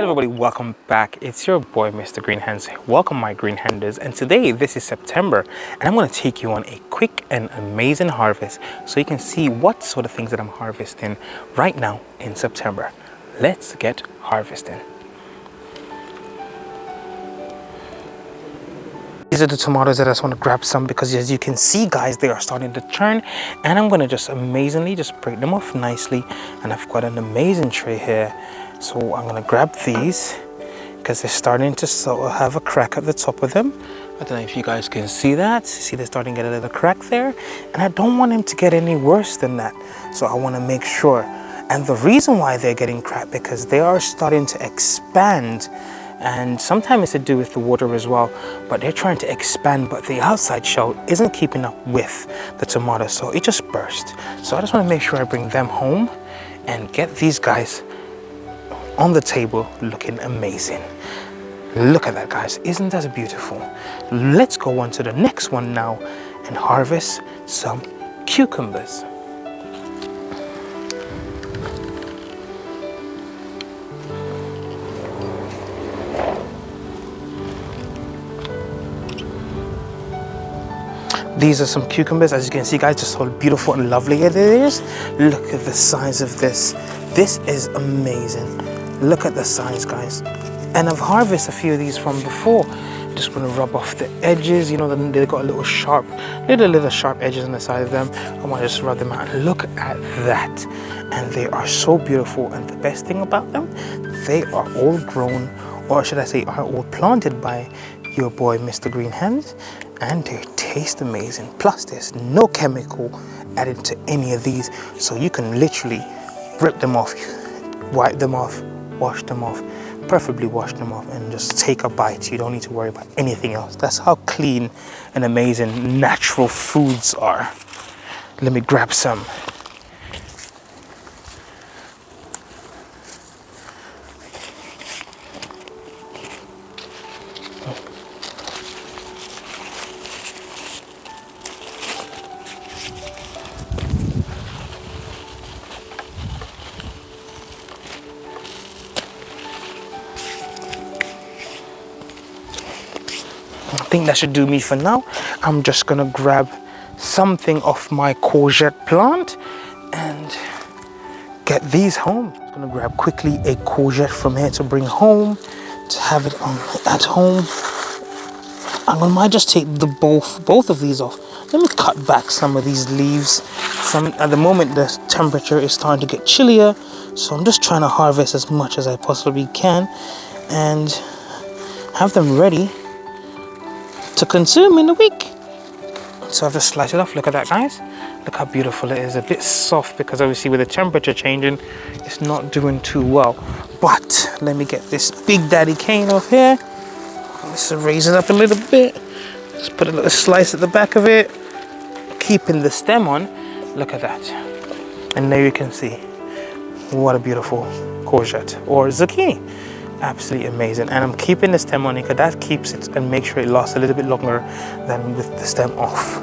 Hello everybody, welcome back. It's your boy Mr. Greenhands. Welcome my greenhanders, and today this is September and I'm going to take you on a quick and amazing harvest so you can see what sort of things that I'm harvesting right now in September. Let's get harvesting. These are the tomatoes that I just want to grab some because as you can see guys, they are starting to turn, and I'm going to just amazingly just break them off nicely. And I've got an amazing tray here, so I'm going to grab these because they're starting to sort of have a crack at the top of them. I don't know if you guys can see that. See, they're starting to get a little crack there, and I don't want them to get any worse than that, so I want to make sure. And the reason why they're getting cracked because they are starting to expand, and sometimes it's to do with the water as well, but they're trying to expand, but the outside shell isn't keeping up with the tomato, so it just burst. So I just want to make sure I bring them home and get these guys on the table looking amazing. Look at that guys, isn't that beautiful? Let's go on to the next one now and harvest some cucumbers. These are some cucumbers. As you can see guys, just how beautiful and lovely it is. Look at the size of this. This is amazing. Look at the size guys. And I've harvested a few of these from before. I'm just going to rub off the edges. You know, they've got a little sharp edges on the side of them. I want to just rub them out. Look at that. And they are so beautiful. And the best thing about them, they are all grown, or should I say are all planted by your boy Mr. Greenhands, and they taste amazing. Plus there's no chemical added to any of these, so you can literally rip them off, wipe them off, wash them off, preferably wash them off, and just take a bite. You don't need to worry about anything else. That's how clean and amazing natural foods are. Let me grab some. I think that should do me for now. I'm just gonna grab something off my courgette plant and get these home. I'm gonna grab quickly a courgette from here to bring home, to have it on at home. I might just take both of these off. Let me cut back some of these leaves. At the moment the temperature is starting to get chillier, so I'm just trying to harvest as much as I possibly can and have them ready to consume in a week. So I've just sliced it off. Look at that guys, look how beautiful it is. A bit soft because obviously with the temperature changing it's not doing too well, but let me get this big daddy cane off here. Let's raise it up a little bit, just put a little slice at the back of it, keeping the stem on. Look at that, and there you can see what a beautiful courgette or zucchini. Absolutely amazing. And I'm keeping the stem on because that keeps it and make sure it lasts a little bit longer than with the stem off.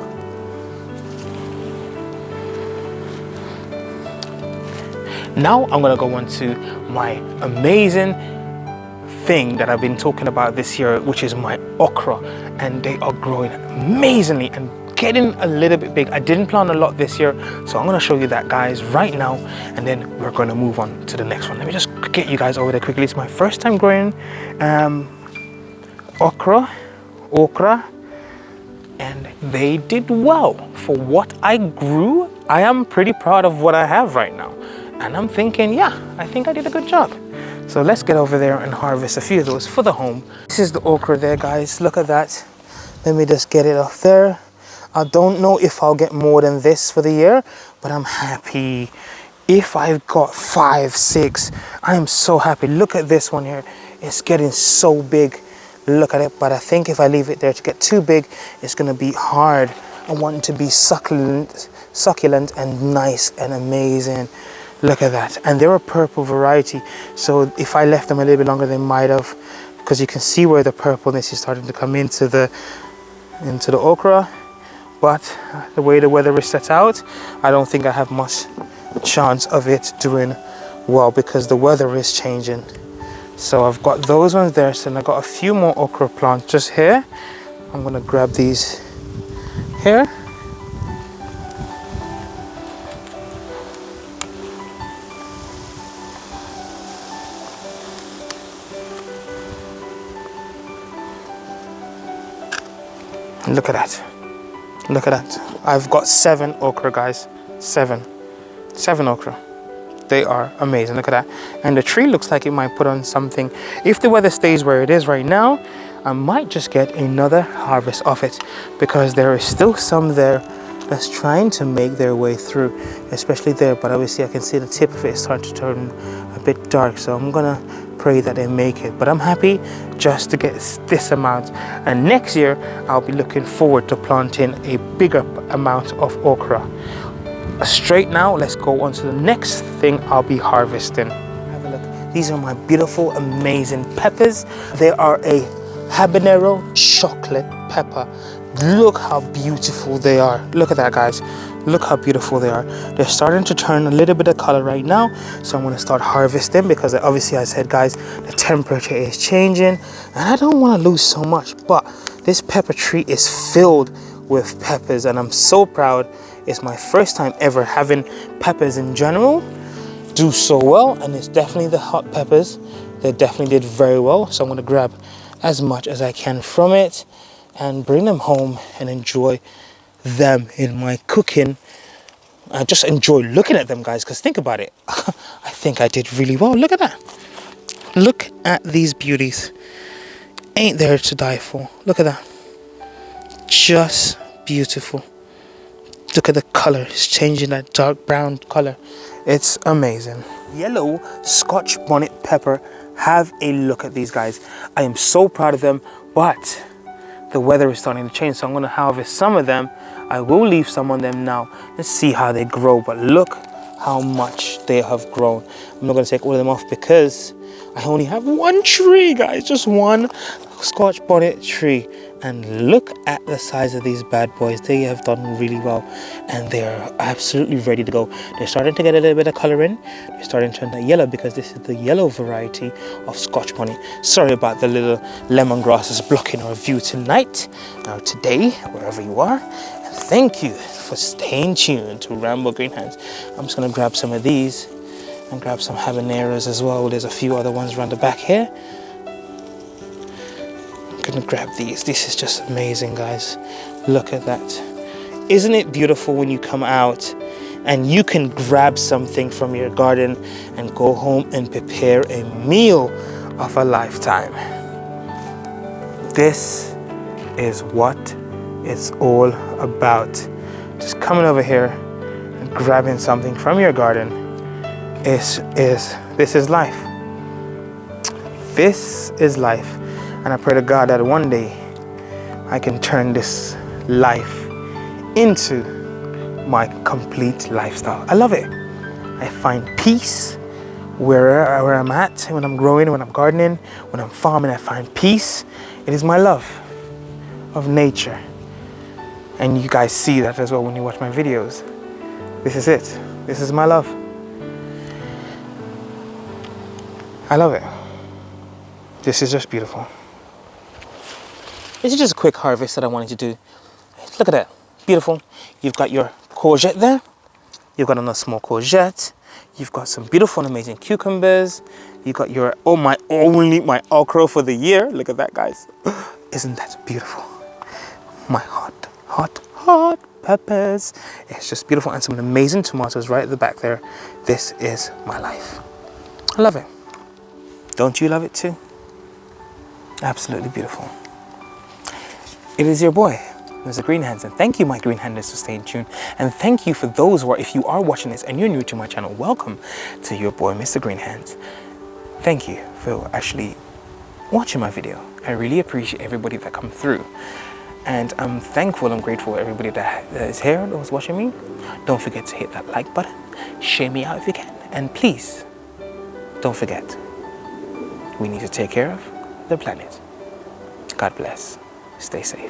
Now I'm gonna go on to my amazing thing that I've been talking about this year, which is my okra, and they are growing amazingly and getting a little bit big. I didn't plant a lot this year, so I'm going to show you that guys right now, and then we're going to move on to the next one. Let me just get you guys over there quickly. It's my first time growing okra, and they did well for what I grew. I am pretty proud of what I have right now, and I'm thinking, yeah, I think I did a good job. So let's get over there and harvest a few of those for the home. This is the okra there guys, look at that. Let me just get it off there. I don't know if I'll get more than this for the year, but I'm happy. If I've got 5, 6, I am so happy. Look at this one here. It's getting so big. Look at it. But I think if I leave it there to get too big, it's going to be hard. I want it to be succulent and nice and amazing. Look at that. And they're a purple variety. So if I left them a little bit longer, they might have, because you can see where the purpleness is starting to come into the okra. But the way the weather is set out, I don't think I have much chance of it doing well because the weather is changing. So I've got those ones there. So I've got a few more okra plants just here. I'm gonna grab these here. Look at that. Look at that. I've got 7 okra, guys. 7 okra. They are amazing. Look at that. And the tree looks like it might put on something. If the weather stays where it is right now, I might just get another harvest of it, because there is still some there that's trying to make their way through, especially there. But obviously I can see the tip of it is starting to turn a bit dark, so I'm gonna pray that they make it. But I'm happy just to get this amount, and next year I'll be looking forward to planting a bigger amount of okra. Straight now, let's go on to the next thing I'll be harvesting. Have a look. These are my beautiful, amazing peppers. They are a habanero chocolate pepper. Look how beautiful they are. Look at that, guys. Look how beautiful they are. They're starting to turn a little bit of color right now, so I'm going to start harvesting, because obviously I said, guys, the temperature is changing and I don't want to lose so much. But this pepper tree is filled with peppers and I'm so proud. It's my first time ever having peppers in general do so well, and it's definitely the hot peppers. They definitely did very well, so I'm going to grab as much as I can from it and bring them home and enjoy them in my cooking. I just enjoy looking at them, guys, because think about it. I think I did really well. Look at that. Look at these beauties. Ain't there to die for. Look at that. Just beautiful. Look at the color. It's changing that dark brown color. It's amazing. Yellow Scotch bonnet pepper. Have a look at these, guys. I am so proud of them, but the weather is starting to change, so I'm going to harvest some of them. I will leave some on them now. Let's see how they grow, but look how much they have grown. I'm not going to take all of them off because I only have one tree, guys, just one Scotch bonnet tree. And look at the size of these bad boys. They have done really well and they are absolutely ready to go. They're starting to get a little bit of color in. They're starting to turn that yellow because this is the yellow variety of Scotch bonnet. Sorry about the little lemongrasses blocking our view tonight, now today, wherever you are. And thank you for staying tuned to Rambo Green Hands. I'm just gonna grab some of these and grab some habaneros as well. There's a few other ones around the back here. Gonna grab these. This is just amazing, guys. Look at that. Isn't it beautiful when you come out and you can grab something from your garden and go home and prepare a meal of a lifetime? This is what it's all about. Just coming over here and grabbing something from your garden this is life. This is life. And I pray to God that one day I can turn this life into my complete lifestyle. I love it. I find peace where I'm at, when I'm growing, when I'm gardening, when I'm farming. I find peace. It is my love of nature. And you guys see that as well when you watch my videos. This is it. This is my love. I love it. This is just beautiful. This is just a quick harvest that I wanted to do. Look at that, beautiful. You've got your courgette there. You've got another small courgette. You've got some beautiful and amazing cucumbers. You've got your, my okra for the year. Look at that, guys. Isn't that beautiful? My hot peppers. It's just beautiful, and some amazing tomatoes right at the back there. This is my life. I love it. Don't you love it too? Absolutely beautiful. It is your boy, Mr. Green Hands, and thank you, my green handers, for staying tuned. And thank you for those who are, if you are watching this and you're new to my channel, welcome to your boy, Mr. Green Hands. Thank you for actually watching my video. I really appreciate everybody that come through. And I'm thankful and grateful for everybody that is here, that was watching me. Don't forget to hit that like button. Share me out if you can. And please, don't forget, we need to take care of the planet. God bless. Stay safe.